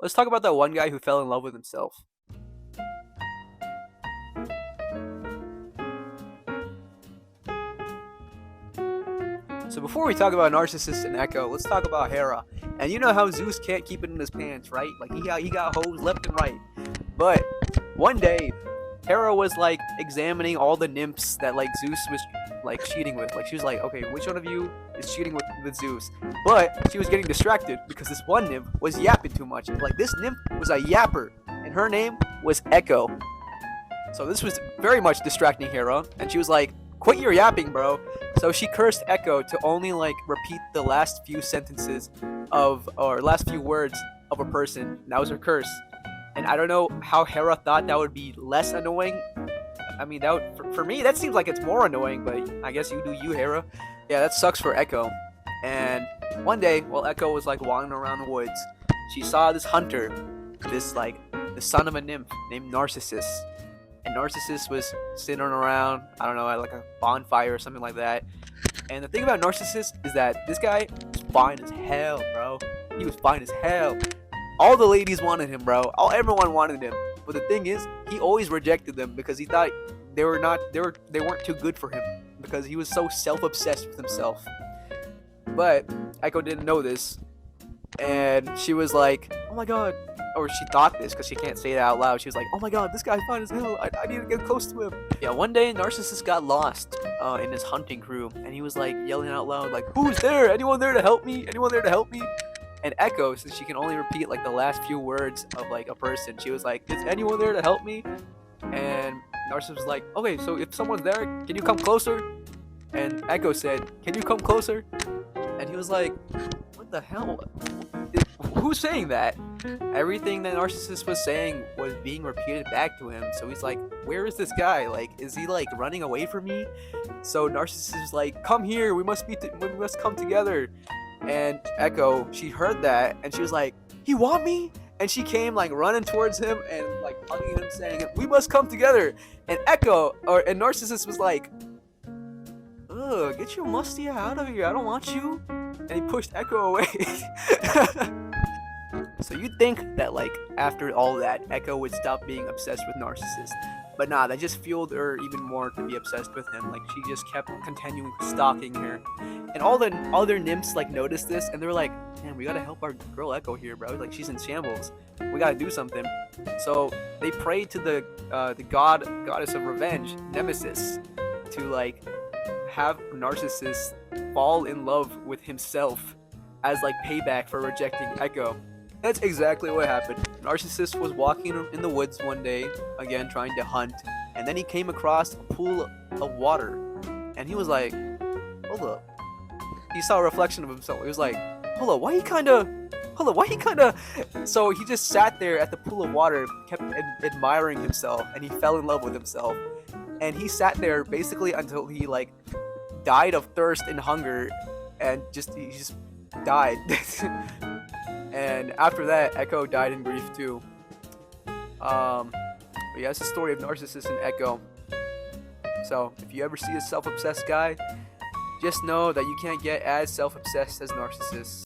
Let's talk about that one guy who fell in love with himself. So before we talk about Narcissus and Echo, let's talk about Hera. And you know how Zeus can't keep it in his pants, right? Like he got hoes left and right. But one day, Hera was like examining all the nymphs that like Zeus was like cheating with. Like she was like, okay, which one of you is cheating with Zeus? But she was getting distracted because this one nymph was yapping too much. Like this nymph was a yapper, and her name was Echo. So this was very much distracting Hera, and she was like, quit your yapping, bro. So she cursed Echo to only like repeat the last few sentences of or last few words of a person. And that was her curse. And I don't know how Hera thought that would be less annoying. I mean, that would, for me, that seems like it's more annoying, but I guess you do you, Hera. Yeah, that sucks for Echo. And one day, while Echo was like wandering around the woods, she saw this hunter, this like the son of a nymph named Narcissus. And Narcissus was sitting around, I don't know, at like a bonfire or something like that. And the thing about Narcissus is that this guy was fine as hell, bro. He was fine as hell. All the ladies wanted him, bro. Everyone wanted him. But the thing is, he always rejected them because he thought they weren't too good for him because he was so self-obsessed with himself. But Echo didn't know this, and she was like, "Oh my god," or she thought this because she can't say it out loud. She was like, "Oh my god, this guy's fine as hell. I need to get close to him." Yeah, one day Narcissus got lost in his hunting crew, and he was like yelling out loud, like, "Who's there? Anyone there to help me? Anyone there to help me?" And Echo, since she can only repeat like the last few words of like a person, she was like, "Is anyone there to help me?" And Narcissus was like, "Okay, so if someone's there, can you come closer?" And Echo said, "Can you come closer?" And he was like, "What the hell? Who's saying that?" Everything that Narcissus was saying was being repeated back to him. So he's like, "Where is this guy? Like, is he like running away from me?" So Narcissus is like, "Come here. We must come together." And Echo, she heard that, and she was like, "He want me?" And she came like running towards him and like hugging him, saying, "We must come together." And Narcissus was like, "Ugh, get your musty out of here. I don't want you." And he pushed Echo away. So you'd think that like after all that, Echo would stop being obsessed with Narcissus. But nah, that just fueled her even more to be obsessed with him. Like she just kept continuing stalking her. And all the other nymphs like noticed this, and they were like, "Man, we gotta help our girl Echo here, bro. Like she's in shambles. We gotta do something." So they prayed to the goddess of revenge, Nemesis, to like have Narcissus fall in love with himself as like payback for rejecting Echo. That's exactly what happened. Narcissus was walking in the woods one day, again trying to hunt, and then he came across a pool of water, and he was like, "Hold up." He saw a reflection of himself. He was like, "Hold up, why he kinda? Hold up, why he kinda?" So he just sat there at the pool of water, kept admiring himself, and he fell in love with himself. And he sat there basically until he like died of thirst and hunger, and he just died. And after that, Echo died in grief too. But yeah, it's the story of Narcissus and Echo. So if you ever see a self-obsessed guy, just know that you can't get as self-obsessed as Narcissus.